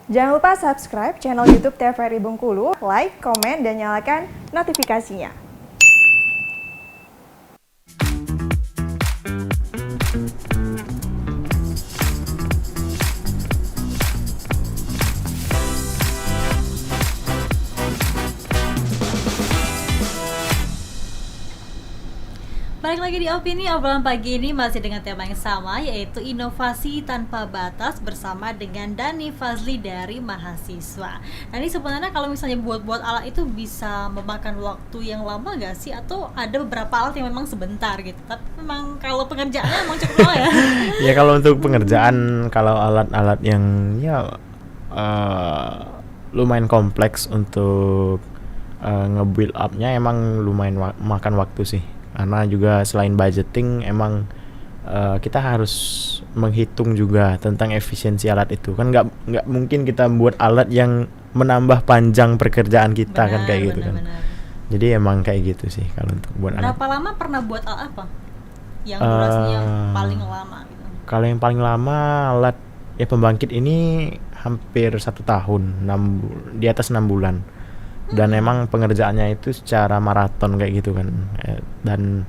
Jangan lupa subscribe channel YouTube TVRI Bengkulu, like, komen, dan nyalakan notifikasinya. Balik lagi di Opini, obrolan pagi ini masih dengan tema yang sama, yaitu inovasi tanpa batas bersama dengan Dani Fazli dari Mahasiswa. Nah ini sebenarnya kalau misalnya buat alat itu bisa memakan waktu yang lama gak sih? Atau ada beberapa alat yang memang sebentar gitu, tapi memang kalau pengerjaannya emang cukup lama ya? Ya kalau untuk pengerjaan, kalau alat-alat yang lumayan kompleks untuk nge-build up-nya emang lumayan makan waktu sih. Karena juga selain budgeting emang kita harus menghitung juga tentang efisiensi alat itu. Kan nggak mungkin kita buat alat yang menambah panjang pekerjaan kita, kan kayak gitu kan. Jadi emang kayak gitu sih kalau untuk buat alat. Berapa lama pernah buat alat apa? Yang durasinya paling lama gitu. Kalau yang paling lama alat ya pembangkit ini hampir 1 tahun, di atas 6 bulan. Dan emang pengerjaannya itu secara maraton kayak gitu kan. Dan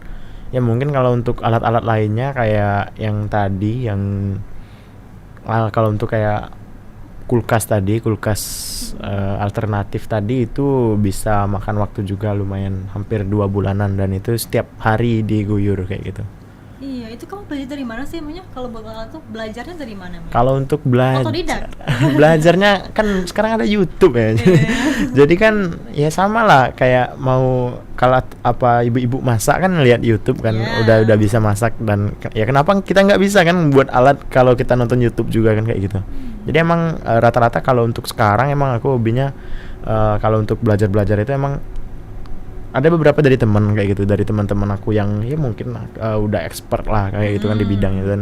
ya mungkin kalau untuk alat-alat lainnya kayak yang tadi kalau untuk kayak kulkas alternatif tadi itu bisa makan waktu juga lumayan hampir 2 bulanan, dan itu setiap hari diguyur kayak gitu. Iya, itu kamu belajar dari mana sih emangnya? Kalau buat alat tuh belajarnya dari mana emangnya? Kalau untuk Otodidak? belajarnya kan sekarang ada YouTube ya. Jadi kan ya sama lah kayak mau kalau apa ibu-ibu masak kan lihat YouTube kan, udah bisa masak. Dan ya kenapa kita nggak bisa kan buat alat kalau kita nonton YouTube juga kan kayak gitu. Jadi emang rata-rata kalau untuk sekarang emang aku hobinya kalau untuk belajar itu emang ada beberapa dari teman kayak gitu, dari teman-teman aku yang ya mungkin udah expert lah kayak gitu kan di bidangnya. Dan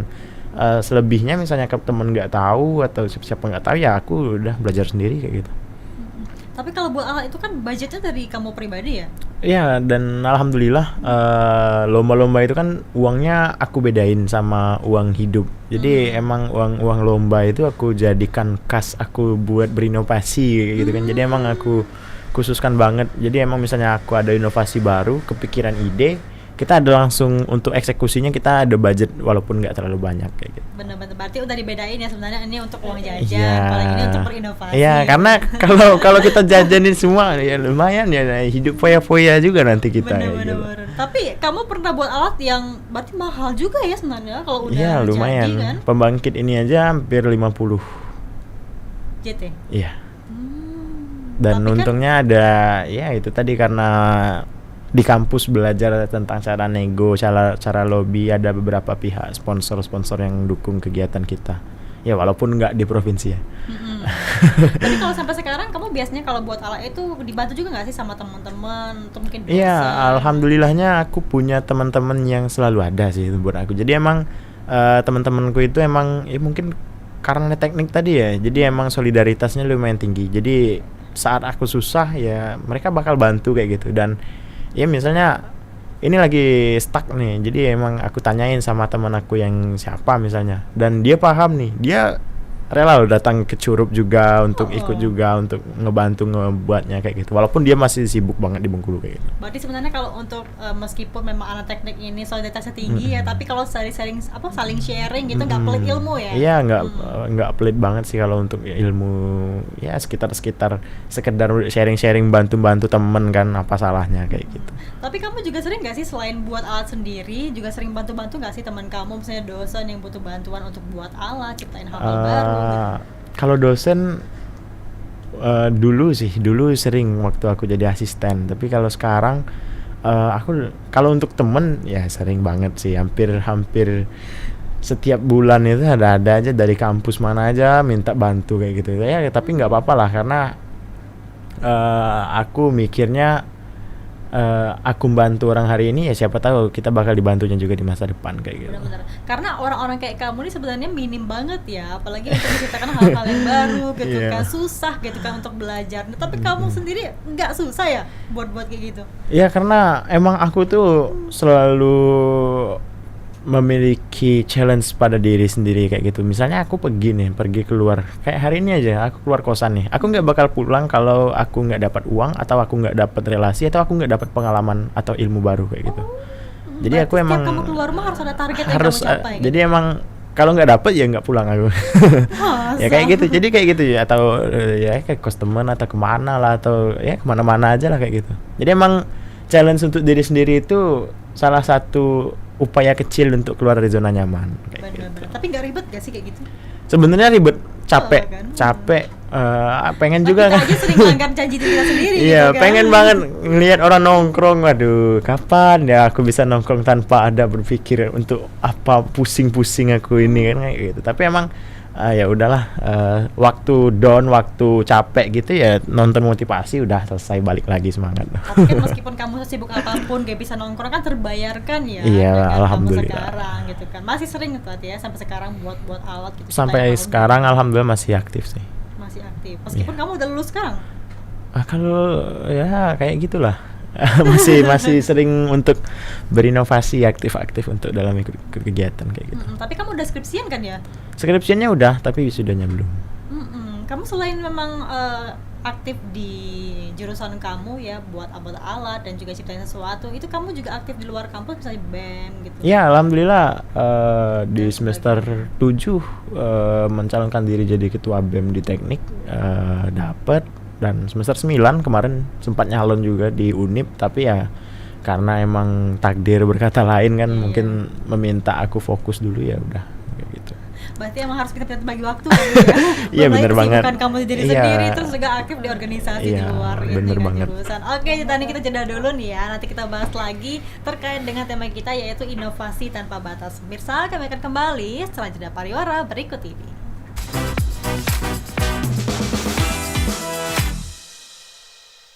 selebihnya misalnya teman nggak tahu atau siapa nggak tahu, ya aku udah belajar sendiri kayak gitu. Tapi kalau buat alat itu kan budgetnya dari kamu pribadi ya? Iya, dan alhamdulillah lomba-lomba itu kan uangnya aku bedain sama uang hidup. Jadi emang uang lomba itu aku jadikan kas aku buat berinovasi gitu kan. Jadi emang aku khususkan banget. Jadi emang misalnya aku ada inovasi baru, kepikiran ide, kita ada langsung untuk eksekusinya kita ada budget walaupun nggak terlalu banyak kayak gitu. Benar-benar, berarti udah dibedain ya sebenarnya, ini untuk uang jajan, kalau ini untuk berinovasi. Iya, karena kalau kita jajanin semua ya lumayan ya, hidup foya-foya juga nanti kita. Benar-benar. Tapi kamu pernah buat alat yang berarti mahal juga ya sebenarnya kalau udah jadi lumayan kan? Pembangkit ini aja hampir 50 JT. Iya. Dan tapi untungnya kan ada ya itu tadi, karena di kampus belajar tentang cara nego, cara lobby, ada beberapa pihak sponsor yang dukung kegiatan kita. Ya walaupun nggak di provinsi ya. Tapi kalau sampai sekarang kamu biasanya kalau buat alat itu dibantu juga nggak sih sama teman-teman atau mungkin dosen? Iya, alhamdulillahnya aku punya teman-teman yang selalu ada sih itu buat aku. Jadi emang teman-temanku itu emang ya mungkin karena teknik tadi ya. Jadi emang solidaritasnya lumayan tinggi. Jadi saat aku susah ya mereka bakal bantu kayak gitu. Dan ya misalnya ini lagi stuck nih, jadi emang aku tanyain sama teman aku yang siapa misalnya, dan dia paham nih, dia rela loh datang ke Curup juga untuk ikut juga untuk ngebantu ngebuatnya kayak gitu, walaupun dia masih sibuk banget di Bengkulu kayak gitu. Berarti sebenarnya kalau untuk meskipun memang anak teknik ini solidaritasnya tinggi ya, tapi kalau saling sharing gitu nggak pelit ilmu ya? Iya, nggak pelit banget sih kalau untuk ilmu, ya sekitar sekedar sharing bantu temen kan, apa salahnya kayak gitu. Tapi kamu juga sering nggak sih selain buat alat sendiri juga sering bantu nggak sih teman kamu, misalnya dosen yang butuh bantuan untuk buat alat, ciptain hal-hal baru? Kalau dosen dulu sering waktu aku jadi asisten. Tapi kalau sekarang aku kalau untuk temen ya sering banget sih, hampir setiap bulan itu ada aja dari kampus mana aja minta bantu kayak gitu ya. Tapi nggak apa-apa lah, karena aku mikirnya aku bantu orang hari ini, ya siapa tahu kita bakal dibantunya juga di masa depan kayak gitu. Benar-benar. Karena orang-orang kayak kamu ini sebenarnya minim banget ya, apalagi untuk menciptakan hal-hal yang baru gitu kan, susah gitu kan untuk belajar. Nah, tapi kamu sendiri nggak susah ya buat kayak gitu? Ya karena emang aku tuh selalu memiliki challenge pada diri sendiri kayak gitu. Misalnya aku pergi keluar kayak hari ini aja, aku keluar kosan nih, aku nggak bakal pulang kalau aku nggak dapat uang atau aku nggak dapat relasi atau aku nggak dapat pengalaman atau ilmu baru kayak gitu. Jadi Berarti aku emang setiap kamu keluar rumah harus ada target yang harus kamu capai. jadi emang kalau nggak dapet ya nggak pulang aku. Masa? Ya kayak gitu, jadi kayak gitu ya, atau ya kayak kos temen atau kemana lah, atau ya kemana-mana aja lah kayak gitu. Jadi emang challenge untuk diri sendiri itu salah satu upaya kecil untuk keluar dari zona nyaman kayak gitu. Bener-bener. Tapi nggak ribet gak sih kayak gitu? Sebenarnya ribet, capek, kan? pengen Nah, juga kita kan. aja sering melanggar janji diri kita sendiri Iya, gitu kan. pengen banget ngelihat orang nongkrong. Waduh, kapan ya aku bisa nongkrong tanpa ada berpikir untuk apa pusing-pusing aku ini kan kayak gitu. Tapi emang ya udahlah, waktu down, waktu capek gitu ya nonton motivasi udah selesai, balik lagi semangat. Tapi kan meskipun kamu sesibuk apapun gak bisa nongkrong kan terbayarkan ya. Iya, dengan alhamdulillah. Kamu sekarang gitu kan. Masih sering itu ya sampai sekarang buat alat gitu. Sampai supaya sekarang mau- alhamdulillah masih aktif sih. masih aktif. Meskipun Iya. kamu udah lulus sekarang. Kalau ya kayak gitulah. masih sering untuk berinovasi, aktif untuk dalam kegiatan kayak gitu. Tapi kamu udah skripsian kan ya? Skripsiannya udah, tapi wisudanya belum. Kamu selain memang aktif di jurusan kamu ya buat alat dan juga ciptain sesuatu, itu kamu juga aktif di luar kampus misalnya BEM gitu. Ya alhamdulillah, di semester 7 mencalonkan diri jadi ketua BEM di teknik, dapet. Dan semester 9 kemarin sempat nyalon juga di Unip, tapi ya karena emang takdir berkata lain kan, mungkin meminta aku fokus dulu, ya udah kayak gitu. Berarti emang harus kita bagi waktu kan ya. Iya, bener banget. Bukan kamu diri Iya. sendiri terus juga aktif di organisasi di Iya, luar gitu bener kan, banget. jurusan. Oke, Tani, kita jeda dulu nih ya. Nanti kita bahas lagi terkait dengan tema kita yaitu inovasi tanpa batas. Pemirsa, kami akan kembali setelah jeda pariwara berikut ini.